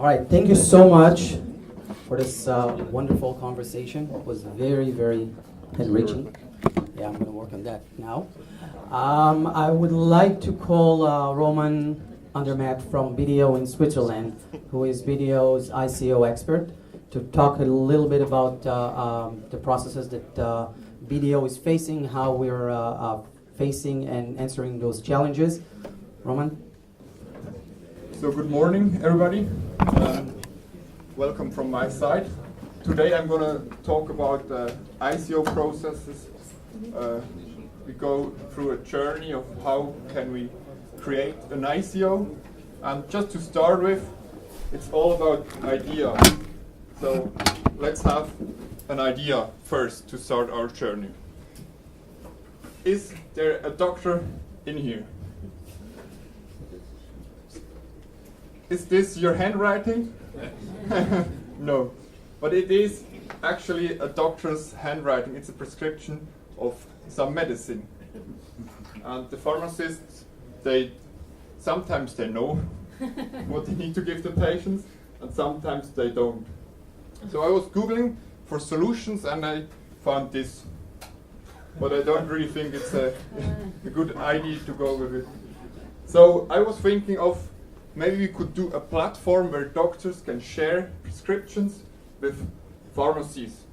All right, thank you so much for this wonderful conversation. It was very, very enriching. Yeah, I'm going to work on that now. I would like to call Roman Andermatt from BDO in Switzerland, who is BDO's ICO expert, to talk a little bit about the processes that BDO is facing, how we're facing and answering those challenges. Roman? So good morning, everybody. Welcome from my side. Today I'm going to talk about ICO processes. We go through a journey of how can we create an ICO. And just to start with, it's all about idea. So let's have an idea first to start our journey. Is there a doctor in here? Is this your handwriting? No, but it is actually a doctor's handwriting. It's a prescription of some medicine. And the pharmacists, sometimes they know what they need to give the patients, and sometimes they don't. So I was Googling for solutions and I found this. But I don't really think it's a good idea to go with it. So I was thinking of maybe we could do a platform where doctors can share prescriptions with pharmacies.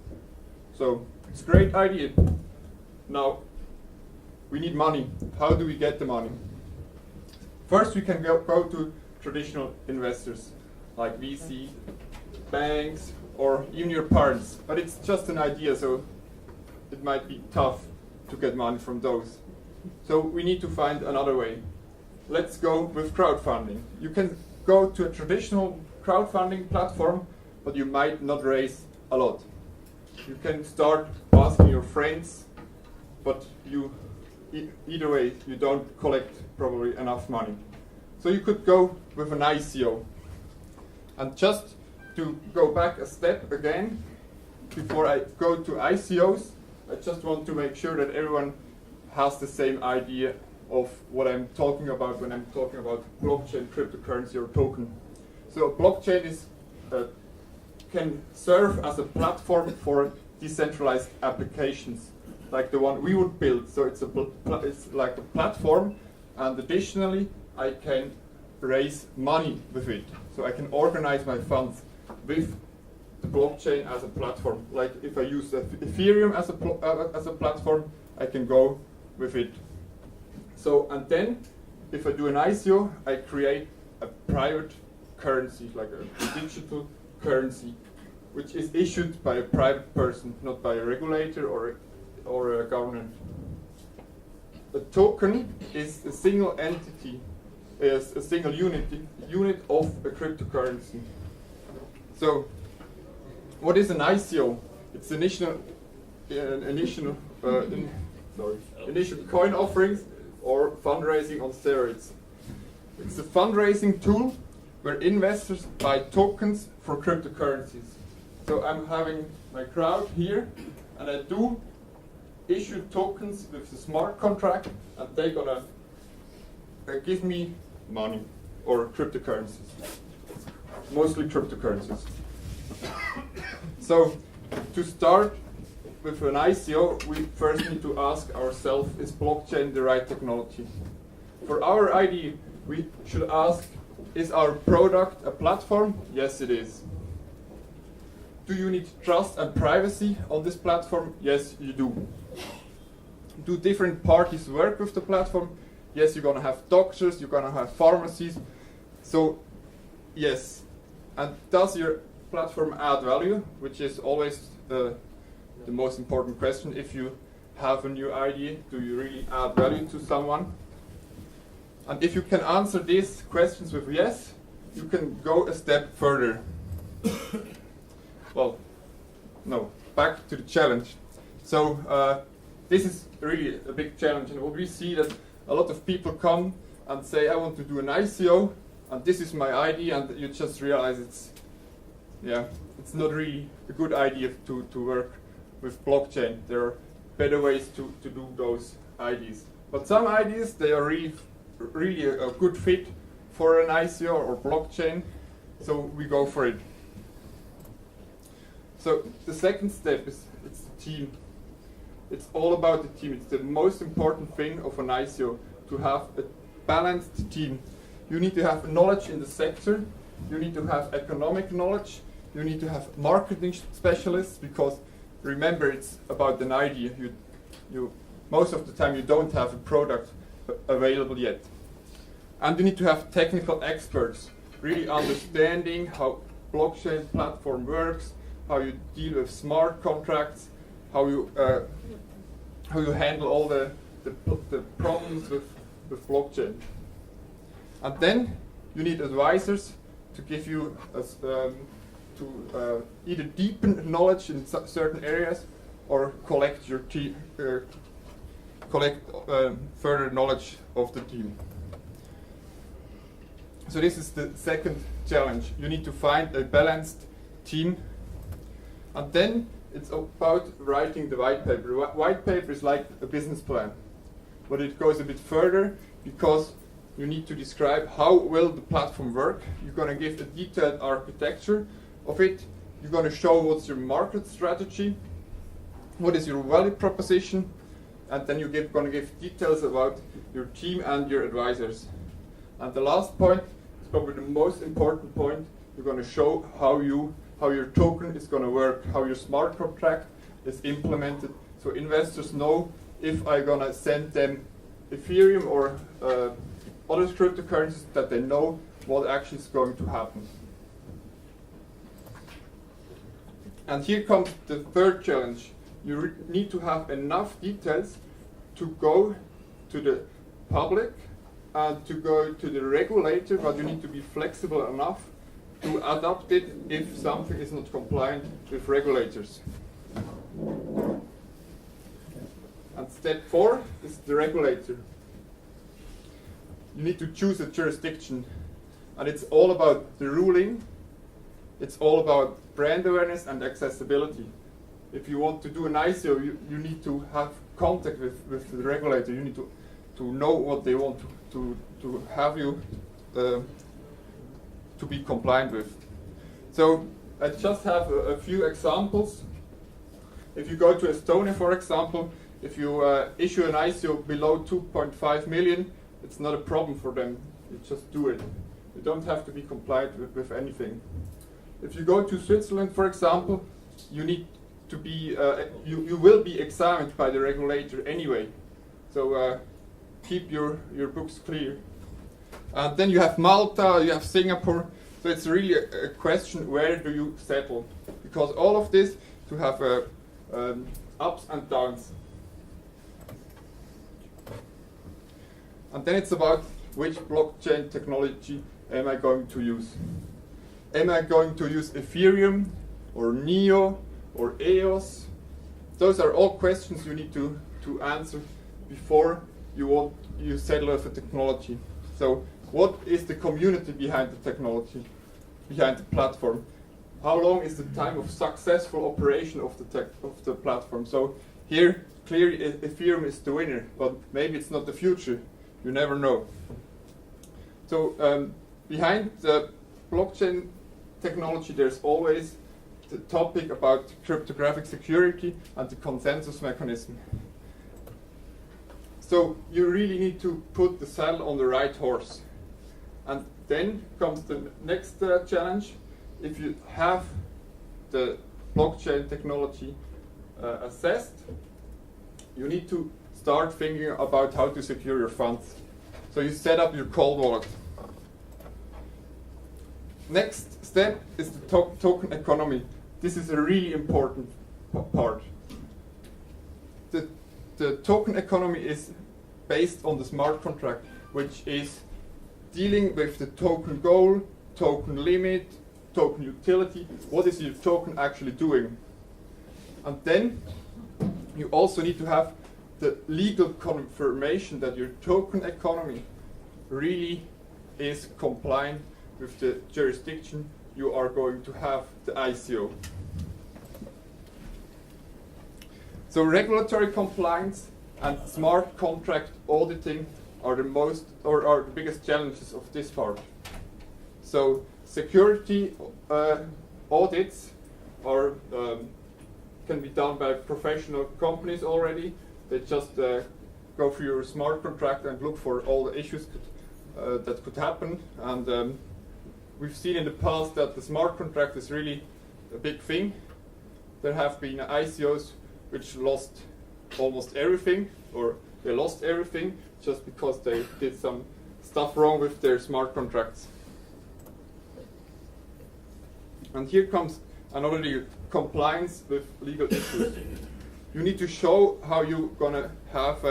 So it's a great idea. Now, we need money. How do we get the money? First, we can go to traditional investors like VC, banks, or even your parents. But it's just an idea, so it might be tough to get money from those. So we need to find another way. Let's go with crowdfunding. You can go to a traditional crowdfunding platform, but you might not raise a lot. You can start asking your friends, but either way, you don't collect probably enough money. So you could go with an ICO. And just to go back a step again, before I go to ICOs, I just want to make sure that everyone has the same idea of what I'm talking about when I'm talking about blockchain, cryptocurrency, or token. So a blockchain can serve as a platform for decentralized applications, like the one we would build. So it's like a platform, and additionally, I can raise money with it. So I can organize my funds with the blockchain as a platform. Like if I use Ethereum as a platform, I can go with it. So, and then, if I do an ICO, I create a private currency, like a digital currency, which is issued by a private person, not by a regulator or a government. A token is a single entity, is a single unit of a cryptocurrency. So, what is an ICO? It's initial coin offerings, or fundraising on steroids. It's a fundraising tool where investors buy tokens for cryptocurrencies. So I'm having my crowd here, and I do issue tokens with the smart contract, and they're gonna give me money or cryptocurrencies, mostly cryptocurrencies. So to start with an ICO, we first need to ask ourselves, is blockchain the right technology? For our idea, we should ask, is our product a platform? Yes, it is. Do you need trust and privacy on this platform? Yes, you do. Do different parties work with the platform? Yes, you're going to have doctors, you're going to have pharmacies. So, yes. And does your platform add value, which is always the most important question. If you have a new idea, do you really add value to someone? And if you can answer these questions with yes, you can go a step further. Well, no, back to the challenge. So this is really a big challenge, and what we see that a lot of people come and say, I want to do an ICO, and this is my idea, and you just realize it's not really a good idea to work with blockchain. There are better ways to do those ideas. But some ideas, they are really a good fit for an ICO or blockchain. So we go for it. So the second step is it's the team. It's all about the team. It's the most important thing of an ICO, to have a balanced team. You need to have knowledge in the sector. You need to have economic knowledge. You need to have marketing specialists, because remember, it's about an idea. You most of the time you don't have a product available yet. And you need to have technical experts, really understanding how blockchain platform works, how you deal with smart contracts, how you handle all the problems with blockchain. And then you need advisors to give you either deepen knowledge in certain areas, or collect further knowledge of the team. So this is the second challenge. You need to find a balanced team. And then it's about writing the white paper. White paper is like a business plan, but it goes a bit further, because you need to describe how will the platform work. You're going to give a detailed architecture of it. You're going to show what's your market strategy, what is your value proposition, and then you're going to give details about your team and your advisors. And the last point is probably the most important point. You're going to show how your token is going to work, how your smart contract is implemented, so investors know if I'm going to send them Ethereum or other cryptocurrencies, that they know what actually is going to happen. And here comes the third challenge. You need to have enough details to go to the public and to go to the regulator, but you need to be flexible enough to adapt it if something is not compliant with regulators. And step 4 is the regulator. You need to choose a jurisdiction, and it's all about the ruling. It's all about brand awareness and accessibility. If you want to do an ICO, you need to have contact with the regulator. You need to know what they want to have you to be compliant with. So I just have a few examples. If you go to Estonia, for example, if you issue an ICO below 2.5 million, it's not a problem for them. You just do it. You don't have to be compliant with anything. If you go to Switzerland, for example, you need to be you will be examined by the regulator anyway. So keep your books clear. And then you have Malta, you have Singapore. So it's really a question, where do you settle? Because all of this to have ups and downs. And then it's about which blockchain technology am I going to use? Am I going to use Ethereum or Neo or EOS? Those are all questions you need to answer before you settle with a technology. So what is the community behind the technology, behind the platform? How long is the time of successful operation of the platform? So here, clearly Ethereum is the winner, but maybe it's not the future. You never know. So behind the blockchain technology, there's always the topic about cryptographic security and the consensus mechanism. So you really need to put the saddle on the right horse. And then comes the next challenge. If you have the blockchain technology assessed, you need to start thinking about how to secure your funds. So you set up your cold wallet. Next step is the token economy. This is a really important part. The token economy is based on the smart contract, which is dealing with the token goal, token limit, token utility. What is your token actually doing? And then you also need to have the legal confirmation that your token economy really is compliant with the jurisdiction you are going to have the ICO. So regulatory compliance and smart contract auditing are the biggest challenges of this part. So security audits are can be done by professional companies already. They just go through your smart contract and look for all the issues that could happen. And we've seen in the past that the smart contract is really a big thing. There have been ICOs which lost almost everything, or they lost everything just because they did some stuff wrong with their smart contracts. And here comes another compliance with legal issues. You need to show how you're gonna have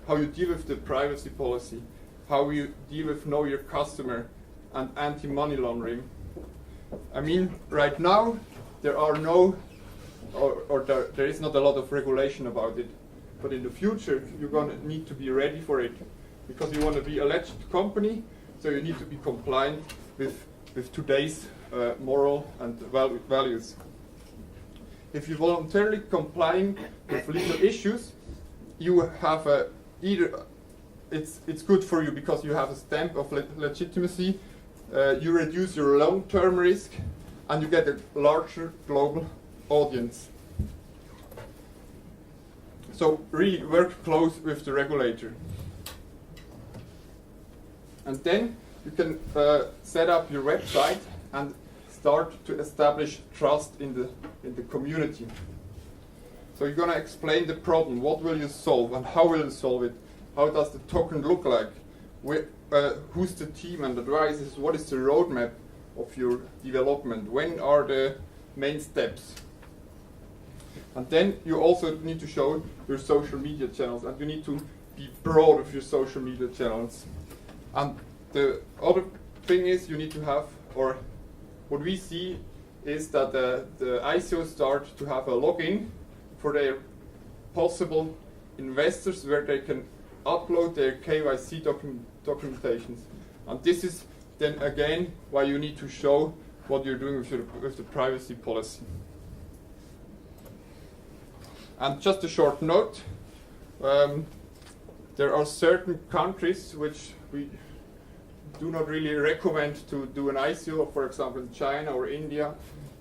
how you deal with the privacy policy, how you deal with know your customer and anti-money laundering. I mean, right now there are no, or there is not a lot of regulation about it. But in the future, you're gonna need to be ready for it, because you want to be a legit company, so you need to be compliant with today's moral and values. If you're voluntarily complying with legal issues, you have either it's good for you because you have a stamp of legitimacy, you reduce your long-term risk, and you get a larger global audience. So really work close with the regulator. And then you can set up your website and start to establish trust in the community. So you're going to explain the problem, what will you solve and how will you solve it, how does the token look like, who's the team and advisors, what is the roadmap of your development, when are the main steps. And then you also need to show your social media channels, and you need to be broad with your social media channels. And the other thing is you need to have, or what we see is that the ICOs start to have a login for their possible investors where they can upload their KYC documentations. And this is then again why you need to show what you're doing with the privacy policy. And just a short note, there are certain countries which we do not really recommend to do an ICO, for example China or India,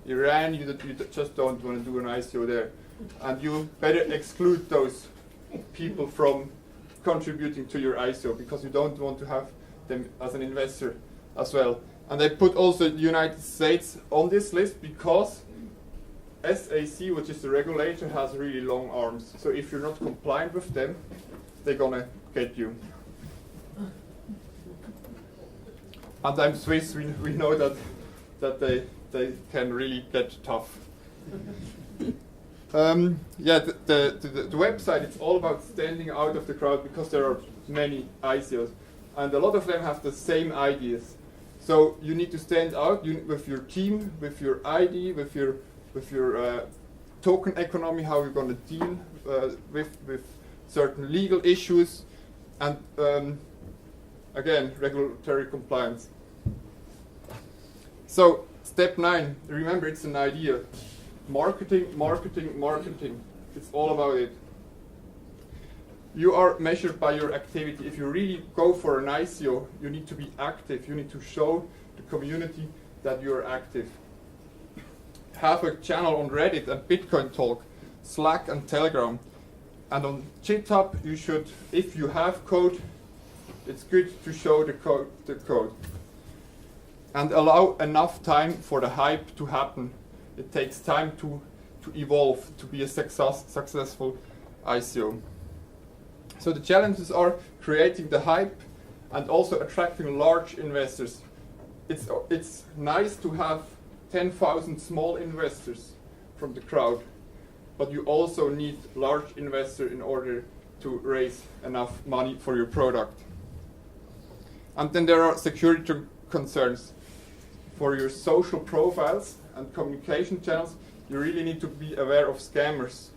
Iran, you just don't want to do an ICO there. And you better exclude those people from contributing to your ICO because you don't want to have them as an investor as well. And I put also the United States on this list because SAC, which is the regulator, has really long arms. So if you're not compliant with them, they're gonna get you. And I'm Swiss, we know that they can really get tough. Yeah, the website, it's all about standing out of the crowd because there are many ICOs. And a lot of them have the same ideas. So you need to stand out with your team, with your ID, with your token economy, how you're going to deal with certain legal issues, and again, regulatory compliance. So, step 9, remember it's an idea. Marketing, marketing, marketing. It's all about it. You are measured by your activity. If you really go for an ICO, you need to be active. You need to show the community that you are active. Have a channel on Reddit and Bitcoin Talk, Slack and Telegram. And on GitHub, you should, if you have code, it's good to show the code. And allow enough time for the hype to happen. It takes time to evolve, to be a successful ICO. So the challenges are creating the hype and also attracting large investors. It's nice to have 10,000 small investors from the crowd, but you also need large investors in order to raise enough money for your product. And then there are security concerns. For your social profiles and communication channels, you really need to be aware of scammers.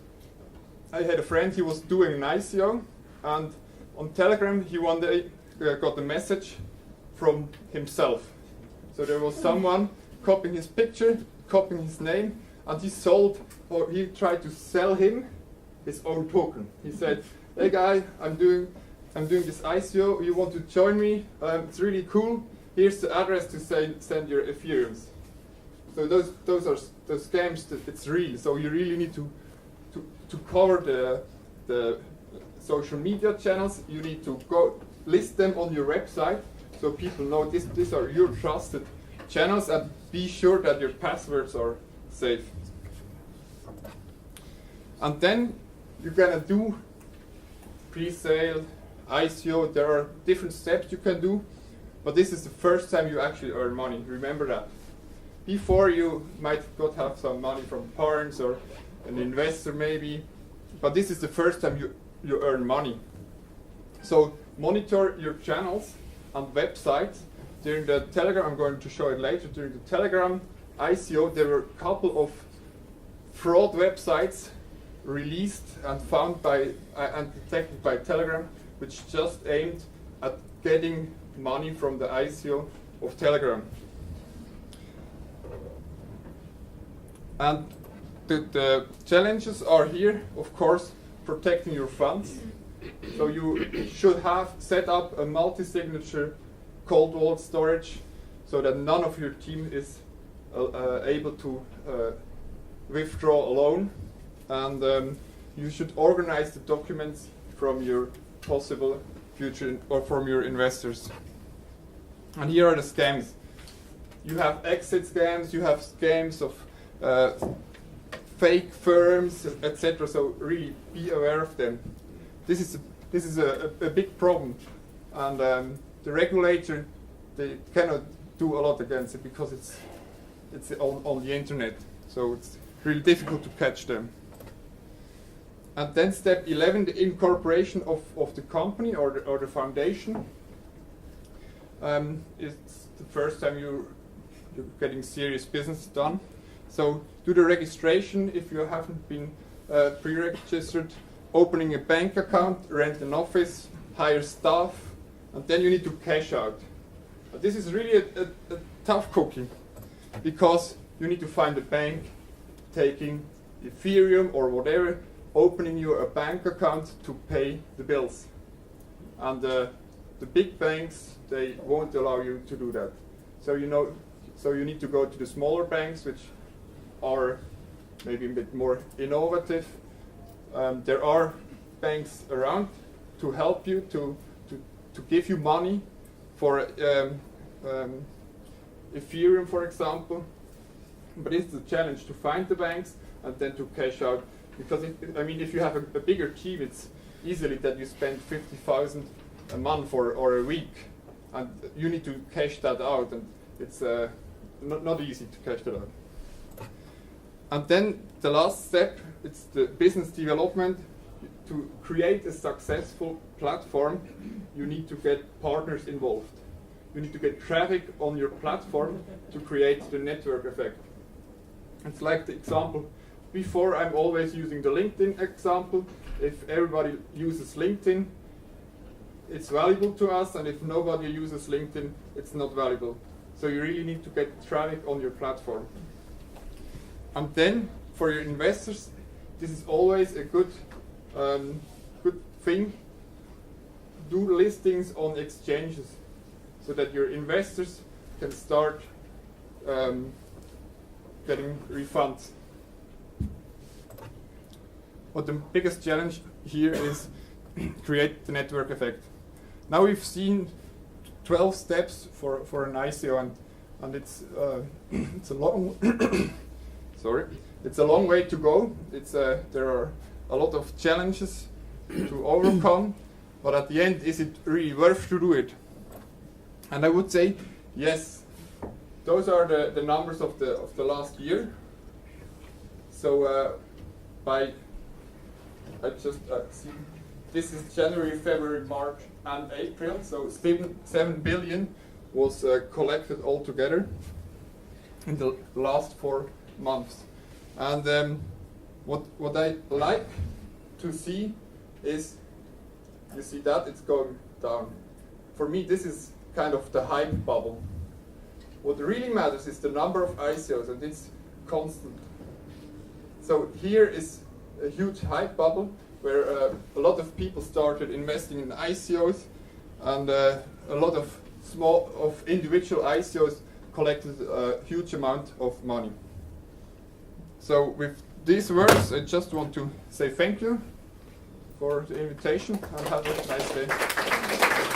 I had a friend, he was doing an ICO, and on Telegram he one day got a message from himself. So there was someone copying his picture, copying his name, and he tried to sell him his own token. He said, "Hey guy, I'm doing this ICO. You want to join me? It's really cool. here's the address to send your Ethereums. So those are the scams that it's real. So you really need to cover the social media channels. You need to go list them on your website so people know these are your trusted channels, and be sure that your passwords are safe. And then you're gonna do pre-sale, ICO. There are different steps you can do, but this is the first time you actually earn money. Remember that. Before, you might have some money from parents or an investor maybe, but this is the first time you earn money. So monitor your channels and websites. During the Telegram, I'm going to show it later, during the Telegram ICO, there were a couple of fraud websites released and found by and detected by Telegram, which just aimed at getting money from the ICO of Telegram. And the challenges are here, of course, protecting your funds. So you should have set up a multi-signature cold wallet storage so that none of your team is able to withdraw a loan. And you should organize the documents from your possible future or from your investors. And here are the scams. You have exit scams, you have scams of fake firms, etc. So really be aware of them. This is a big problem, and the regulator, they cannot do a lot against it because it's on the internet. So it's really difficult to catch them. And then step 11, the incorporation of the company or the foundation. It's the first time you're getting serious business done. So do the registration if you haven't been pre-registered, opening a bank account, rent an office, hire staff, and then you need to cash out. But this is really a tough cookie because you need to find a bank taking Ethereum or whatever, opening you a bank account to pay the bills. And the big banks, they won't allow you to do that. So you need to go to the smaller banks, which are maybe a bit more innovative. There are banks around to help you, to give you money for Ethereum, for example. But it's a challenge to find the banks and then to cash out. Because if you have a bigger team, it's easily that you spend 50,000 a month or a week, and you need to cash that out, and it's not easy to cash that out. And then the last step, it's the business development. To create a successful platform, you need to get partners involved. You need to get traffic on your platform to create the network effect. It's like the example before, I'm always using the LinkedIn example. If everybody uses LinkedIn, it's valuable to us, and if nobody uses LinkedIn, it's not valuable. So you really need to get traffic on your platform. And then for your investors, this is always a good thing. Do listings on exchanges so that your investors can start getting refunds. But the biggest challenge here is create the network effect. Now we've seen 12 steps for an ICO, and it's a long it's a long way to go. There are a lot of challenges to overcome, but at the end, is it really worth to do it? And I would say yes. Those are the numbers of the last year. So I just see. This is January, February, March, and April. So 7 billion was collected altogether in the last 4 months. And what I like to see is, you see that it's going down. For me, this is kind of the hype bubble. What really matters is the number of ICOs, and it's constant. So here is a huge hype bubble where a lot of people started investing in ICOs, and a lot of individual ICOs collected a huge amount of money. So with these words, I just want to say thank you for the invitation and have a nice day.